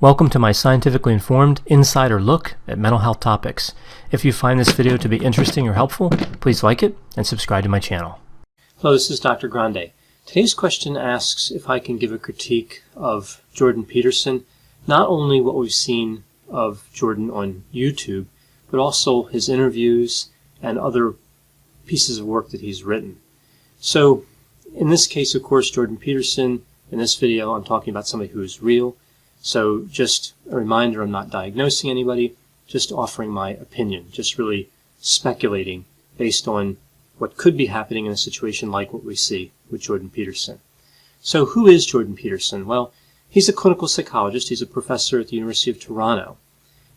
Welcome to my scientifically informed insider look at mental health topics. If you find this video to be interesting or helpful, please like it and subscribe to my channel. Hello, this is Dr. Grande. Today's question asks if I can give a critique of Jordan Peterson, not only what we've seen of Jordan on YouTube, but also his interviews and other pieces of work that he's written. So, in this case, of course, Jordan Peterson, in this video, I'm talking about somebody who is real. So just a reminder, I'm not diagnosing anybody, just offering my opinion, just really speculating based on what could be happening in a situation like what we see with Jordan Peterson. So who is Jordan Peterson? Well, he's a clinical psychologist. He's a professor at the University of Toronto.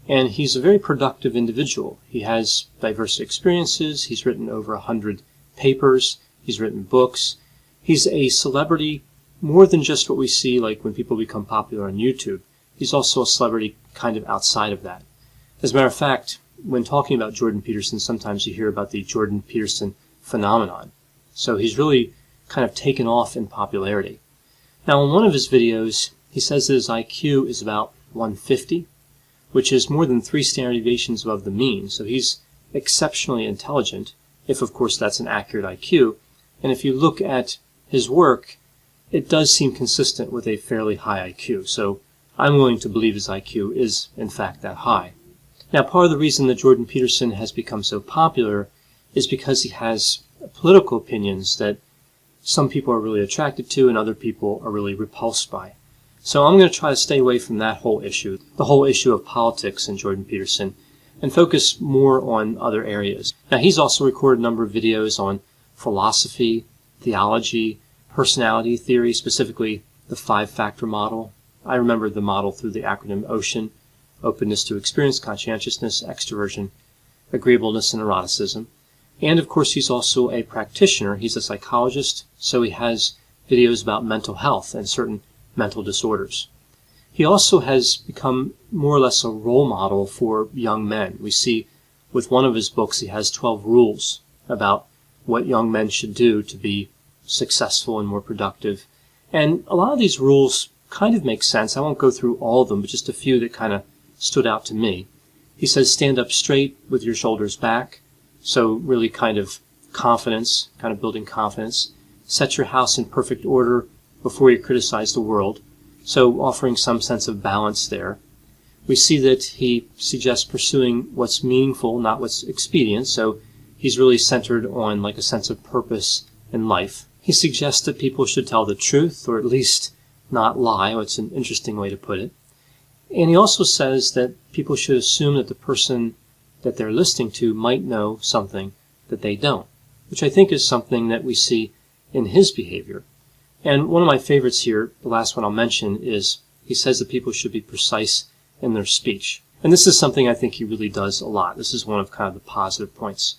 And he's a very productive individual. He has diverse experiences. He's written over 100 papers. He's written books. He's a celebrity more than just what we see like when people become popular on YouTube. He's also a celebrity kind of outside of that. As a matter of fact, when talking about Jordan Peterson, sometimes you hear about the Jordan Peterson phenomenon. So he's really kind of taken off in popularity. Now, in one of his videos, he says that his IQ is about 150, which is more than 3 standard deviations above the mean. So he's exceptionally intelligent, if of course that's an accurate IQ. And if you look at his work, it does seem consistent with a fairly high IQ, so I'm willing to believe his IQ is, in fact, that high. Now, part of the reason that Jordan Peterson has become so popular is because he has political opinions that some people are really attracted to and other people are really repulsed by. So I'm going to try to stay away from that whole issue, the whole issue of politics in Jordan Peterson, and focus more on other areas. Now, he's also recorded a number of videos on philosophy, theology, personality theory, specifically the 5-factor model. I remember the model through the acronym OCEAN: openness to experience, conscientiousness, extroversion, agreeableness, and eroticism. And of course, he's also a practitioner. He's a psychologist, so he has videos about mental health and certain mental disorders. He also has become more or less a role model for young men. We see with one of his books, he has 12 rules about what young men should do to be successful and more productive. And a lot of these rules kind of make sense. I won't go through all of them, but just a few that kind of stood out to me. He says stand up straight with your shoulders back. So really kind of confidence, kind of building confidence. Set your house in perfect order before you criticize the world. So offering some sense of balance there. We see that he suggests pursuing what's meaningful, not what's expedient. So he's really centered on like a sense of purpose in life. He suggests that people should tell the truth, or at least not lie. It's an interesting way to put it. And he also says that people should assume that the person that they're listening to might know something that they don't, which I think is something that we see in his behavior. And one of my favorites here, the last one I'll mention, is he says that people should be precise in their speech. And this is something I think he really does a lot. This is one of kind of the positive points.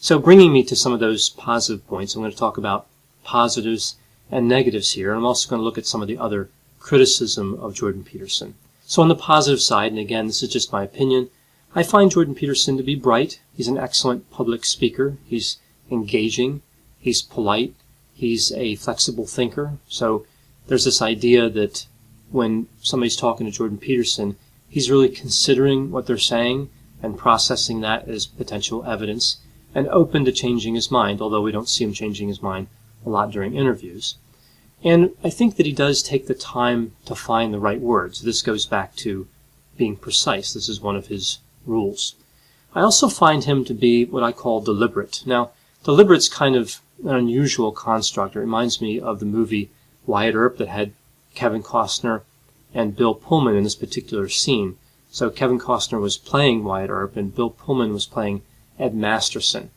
So bringing me to some of those positive points, I'm going to talk about positives and negatives here. I'm also going to look at some of the other criticism of Jordan Peterson. So on the positive side, and again, this is just my opinion, I find Jordan Peterson to be bright. He's an excellent public speaker. He's engaging. He's polite. He's a flexible thinker. So there's this idea that when somebody's talking to Jordan Peterson, he's really considering what they're saying and processing that as potential evidence and open to changing his mind, although we don't see him changing his mind a lot during interviews. And I think that he does take the time to find the right words. This goes back to being precise. This is one of his rules. I also find him to be what I call deliberate. Now, deliberate's kind of an unusual construct. It reminds me of the movie Wyatt Earp that had Kevin Costner and Bill Pullman in this particular scene. So Kevin Costner was playing Wyatt Earp and Bill Pullman was playing Ed Masterson.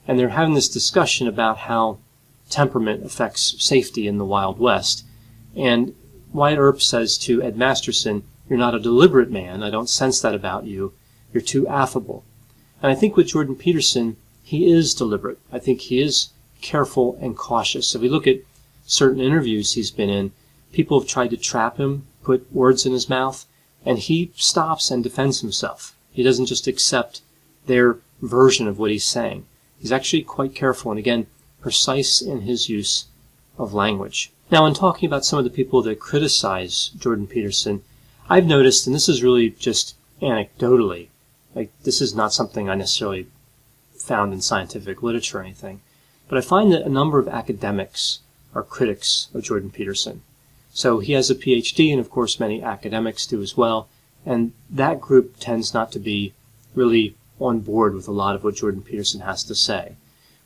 And they're having this discussion about how temperament affects safety in the Wild West. And Wyatt Earp says to Ed Masterson, "You're not a deliberate man. I don't sense that about you. You're too affable." And I think with Jordan Peterson, he is deliberate. I think he is careful and cautious. If we look at certain interviews he's been in, people have tried to trap him, put words in his mouth, and he stops and defends himself. He doesn't just accept their version of what he's saying. He's actually quite careful and, again, precise in his use of language. Now, in talking about some of the people that criticize Jordan Peterson, I've noticed, and this is really just anecdotally, like this is not something I necessarily found in scientific literature or anything, but I find that a number of academics are critics of Jordan Peterson. So he has a Ph.D., and of course many academics do as well, and that group tends not to be really on board with a lot of what Jordan Peterson has to say.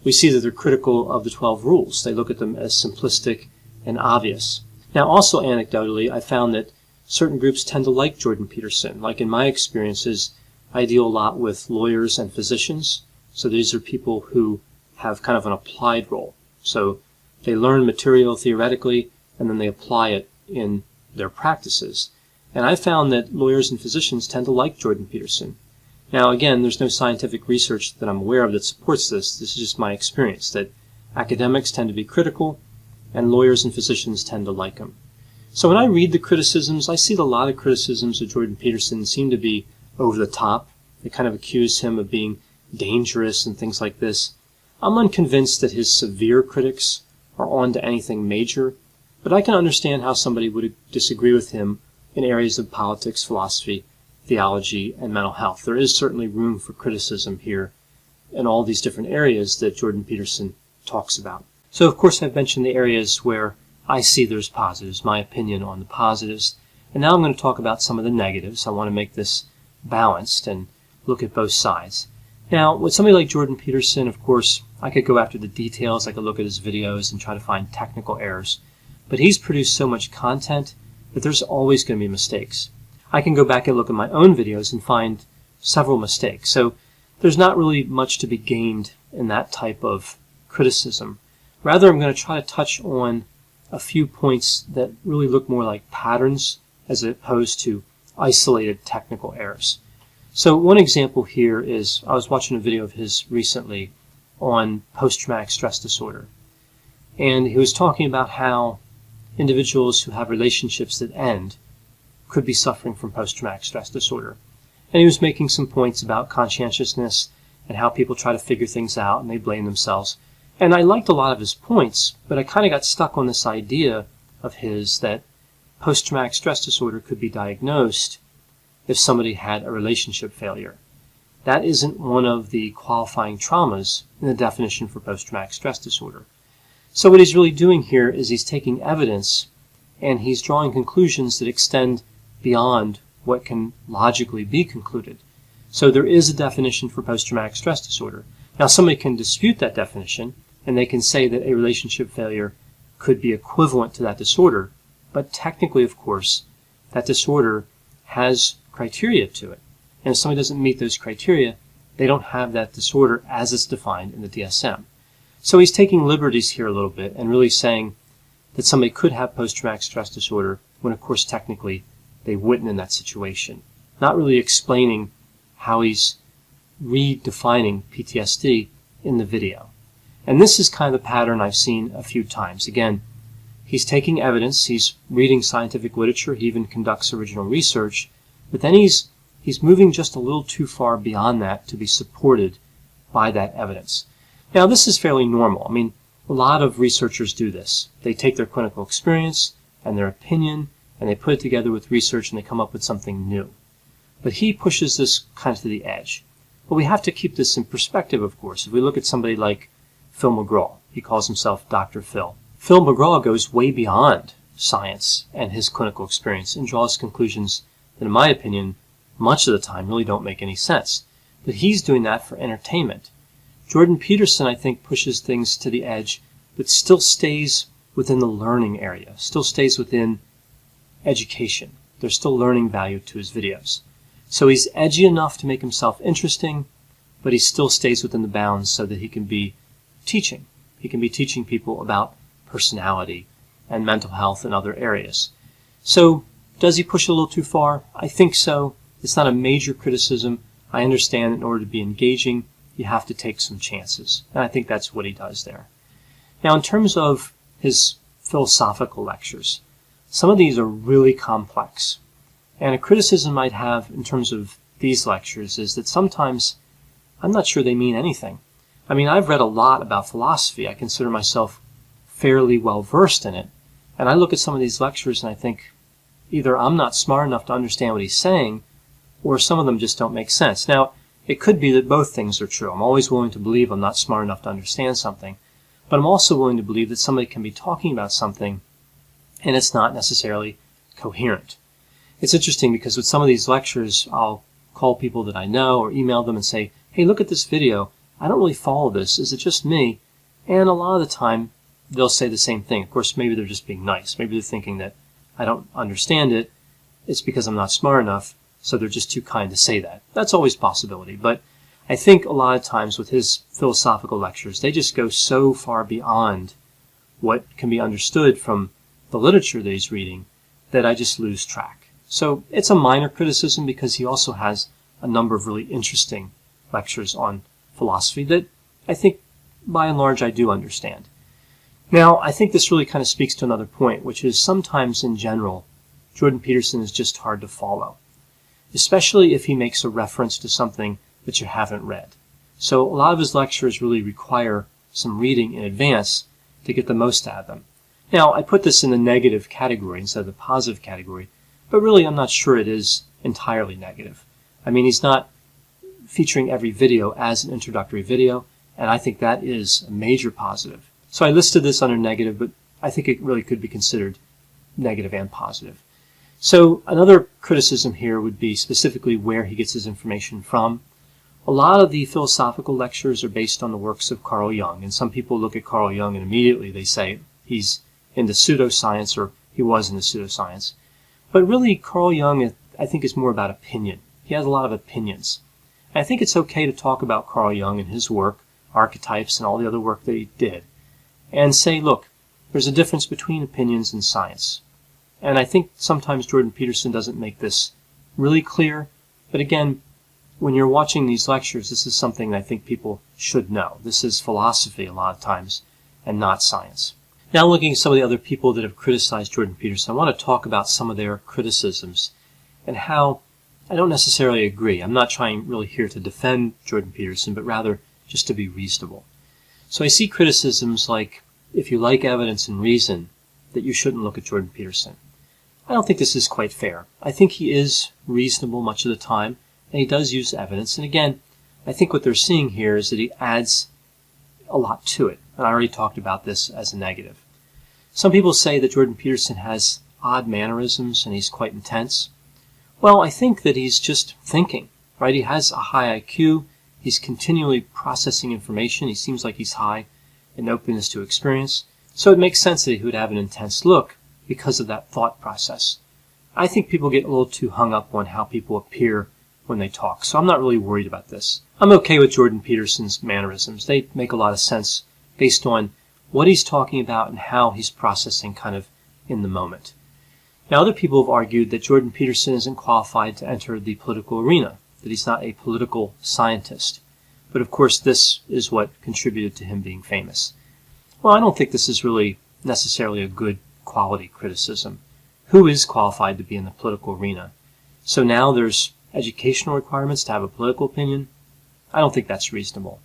We see that they're critical of the 12 rules. They look at them as simplistic and obvious. Now also anecdotally, I found that certain groups tend to like Jordan Peterson. Like in my experiences, I deal a lot with lawyers and physicians. So these are people who have kind of an applied role. So they learn material theoretically, and then they apply it in their practices. And I found that lawyers and physicians tend to like Jordan Peterson. Now again, there's no scientific research that I'm aware of that supports this. This is just my experience, that academics tend to be critical, and lawyers and physicians tend to like him. So when I read the criticisms, I see that a lot of criticisms of Jordan Peterson seem to be over the top. They kind of accuse him of being dangerous and things like this. I'm unconvinced that his severe critics are on to anything major, but I can understand how somebody would disagree with him in areas of politics, philosophy, theology, and mental health. There is certainly room for criticism here in all these different areas that Jordan Peterson talks about. So of course I've mentioned the areas where I see there's positives, my opinion on the positives, and now I'm going to talk about some of the negatives. I want to make this balanced and look at both sides. Now, with somebody like Jordan Peterson, of course, I could go after the details, I could look at his videos and try to find technical errors, but he's produced so much content that there's always going to be mistakes. I can go back and look at my own videos and find several mistakes. So there's not really much to be gained in that type of criticism. Rather, I'm going to try to touch on a few points that really look more like patterns as opposed to isolated technical errors. So one example here is, I was watching a video of his recently on post-traumatic stress disorder. And he was talking about how individuals who have relationships that end could be suffering from post-traumatic stress disorder. And he was making some points about conscientiousness and how people try to figure things out and they blame themselves. And I liked a lot of his points, but I kind of got stuck on this idea of his that post-traumatic stress disorder could be diagnosed if somebody had a relationship failure. That isn't one of the qualifying traumas in the definition for post-traumatic stress disorder. So what he's really doing here is he's taking evidence and he's drawing conclusions that extend beyond what can logically be concluded. So there is a definition for post-traumatic stress disorder. Now somebody can dispute that definition and they can say that a relationship failure could be equivalent to that disorder, but technically, of course, that disorder has criteria to it. And if somebody doesn't meet those criteria, they don't have that disorder as it's defined in the DSM. So he's taking liberties here a little bit and really saying that somebody could have post-traumatic stress disorder when, of course, technically they wouldn't in that situation. Not really explaining how he's redefining PTSD in the video. And this is kind of the pattern I've seen a few times. Again, he's taking evidence, he's reading scientific literature, he even conducts original research, but then he's moving just a little too far beyond that to be supported by that evidence. Now, this is fairly normal. I mean, a lot of researchers do this. They take their clinical experience and their opinion, and they put it together with research, and they come up with something new. But he pushes this kind of to the edge. But we have to keep this in perspective, of course. If we look at somebody like Phil McGraw, he calls himself Dr. Phil. Phil McGraw goes way beyond science and his clinical experience and draws conclusions that, in my opinion, much of the time really don't make any sense. But he's doing that for entertainment. Jordan Peterson, I think, pushes things to the edge, but still stays within the learning area, still stays within education. There's still learning value to his videos. So he's edgy enough to make himself interesting, but he still stays within the bounds so that he can be teaching. He can be teaching people about personality and mental health and other areas. So does he push it a little too far? I think so. It's not a major criticism. I understand in order to be engaging, you have to take some chances. And I think that's what he does there. Now, in terms of his philosophical lectures, some of these are really complex. And a criticism I'd have in terms of these lectures is that sometimes I'm not sure they mean anything. I mean, I've read a lot about philosophy. I consider myself fairly well versed in it. And I look at some of these lectures and I think, either I'm not smart enough to understand what he's saying, or some of them just don't make sense. Now, it could be that both things are true. I'm always willing to believe I'm not smart enough to understand something, but I'm also willing to believe that somebody can be talking about something and it's not necessarily coherent. It's interesting because with some of these lectures, I'll call people that I know or email them and say, hey, look at this video. I don't really follow this. Is it just me? And a lot of the time, they'll say the same thing. Of course, maybe they're just being nice. Maybe they're thinking that I don't understand it. It's because I'm not smart enough, so they're just too kind to say that. That's always a possibility. But I think a lot of times with his philosophical lectures, they just go so far beyond what can be understood from the literature that he's reading that I just lose track. So it's a minor criticism because he also has a number of really interesting lectures on philosophy that I think by and large I do understand. Now, I think this really kind of speaks to another point, which is sometimes in general, Jordan Peterson is just hard to follow, especially if he makes a reference to something that you haven't read. So a lot of his lectures really require some reading in advance to get the most out of them. Now, I put this in the negative category instead of the positive category, but really I'm not sure it is entirely negative. I mean, he's not featuring every video as an introductory video, and I think that is a major positive. So I listed this under negative, but I think it really could be considered negative and positive. So another criticism here would be specifically where he gets his information from. A lot of the philosophical lectures are based on the works of Carl Jung, and some people look at Carl Jung and immediately they say he's into pseudoscience or he was into pseudoscience. But really, Carl Jung, I think, is more about opinion. He has a lot of opinions. And I think it's okay to talk about Carl Jung and his work, archetypes, and all the other work that he did, and say, look, there's a difference between opinions and science. And I think sometimes Jordan Peterson doesn't make this really clear, but again, when you're watching these lectures, this is something that I think people should know. This is philosophy a lot of times, and not science. Now looking at some of the other people that have criticized Jordan Peterson, I want to talk about some of their criticisms and how I don't necessarily agree. I'm not trying really here to defend Jordan Peterson, but rather just to be reasonable. So I see criticisms like, if you like evidence and reason, that you shouldn't look at Jordan Peterson. I don't think this is quite fair. I think he is reasonable much of the time, and he does use evidence. And again, I think what they're seeing here is that he adds a lot to it. And I already talked about this as a negative. Some people say that Jordan Peterson has odd mannerisms and he's quite intense. Well, I think that he's just thinking, right? He has a high IQ. He's continually processing information. He seems like he's high in openness to experience. So it makes sense that he would have an intense look because of that thought process. I think people get a little too hung up on how people appear when they talk, so I'm not really worried about this. I'm okay with Jordan Peterson's mannerisms. They make a lot of sense based on what he's talking about and how he's processing kind of in the moment. Now, other people have argued that Jordan Peterson isn't qualified to enter the political arena, that he's not a political scientist. But of course, this is what contributed to him being famous. Well, I don't think this is really necessarily a good quality criticism. Who is qualified to be in the political arena? So now there's educational requirements to have a political opinion? I don't think that's reasonable.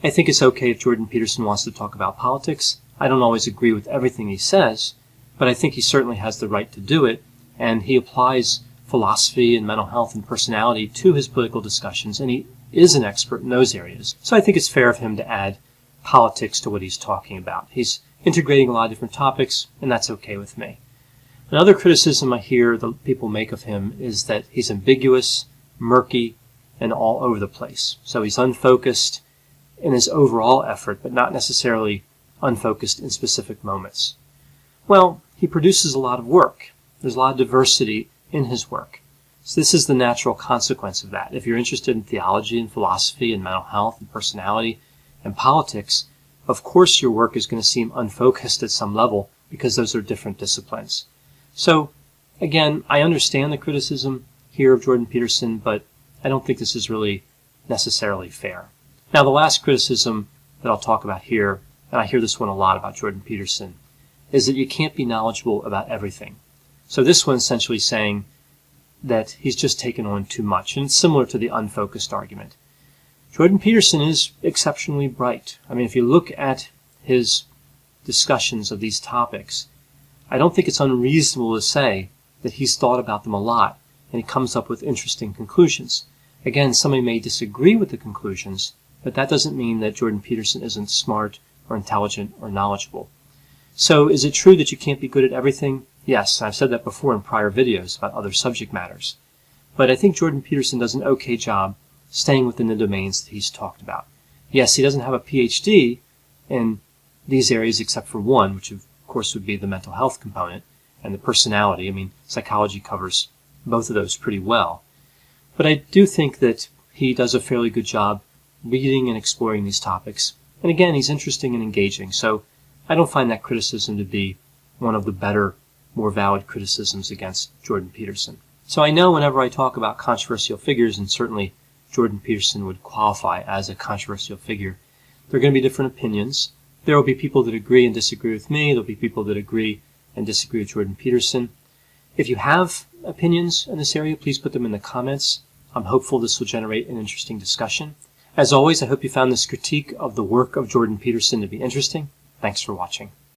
I think it's okay if Jordan Peterson wants to talk about politics. I don't always agree with everything he says, but I think he certainly has the right to do it, and he applies philosophy and mental health and personality to his political discussions, and he is an expert in those areas. So I think it's fair of him to add politics to what he's talking about. He's integrating a lot of different topics, and that's okay with me. Another criticism I hear that people make of him is that he's ambiguous, murky, and all over the place. So he's unfocused in his overall effort, but not necessarily unfocused in specific moments. Well, he produces a lot of work. There's a lot of diversity in his work. So this is the natural consequence of that. If you're interested in theology and philosophy and mental health and personality and politics, of course your work is going to seem unfocused at some level because those are different disciplines. So, again, I understand the criticism here of Jordan Peterson, but I don't think this is really necessarily fair. Now, the last criticism that I'll talk about here, and I hear this one a lot about Jordan Peterson, is that you can't be knowledgeable about everything. So this one's essentially saying that he's just taken on too much, and it's similar to the unfocused argument. Jordan Peterson is exceptionally bright. I mean, if you look at his discussions of these topics, I don't think it's unreasonable to say that he's thought about them a lot, and he comes up with interesting conclusions. Again, somebody may disagree with the conclusions, but that doesn't mean that Jordan Peterson isn't smart or intelligent or knowledgeable. So is it true that you can't be good at everything? Yes, I've said that before in prior videos about other subject matters. But I think Jordan Peterson does an okay job staying within the domains that he's talked about. Yes, he doesn't have a Ph.D. in these areas except for one, which of course would be the mental health component and the personality. I mean, psychology covers both of those pretty well. But I do think that he does a fairly good job reading and exploring these topics. And again, he's interesting and engaging, so I don't find that criticism to be one of the better, more valid criticisms against Jordan Peterson. So I know whenever I talk about controversial figures, and certainly Jordan Peterson would qualify as a controversial figure, there are going to be different opinions. There will be people that agree and disagree with me. There will be people that agree and disagree with Jordan Peterson. If you have opinions in this area, please put them in the comments. I'm hopeful this will generate an interesting discussion. As always, I hope you found this critique of the work of Jordan Peterson to be interesting. Thanks for watching.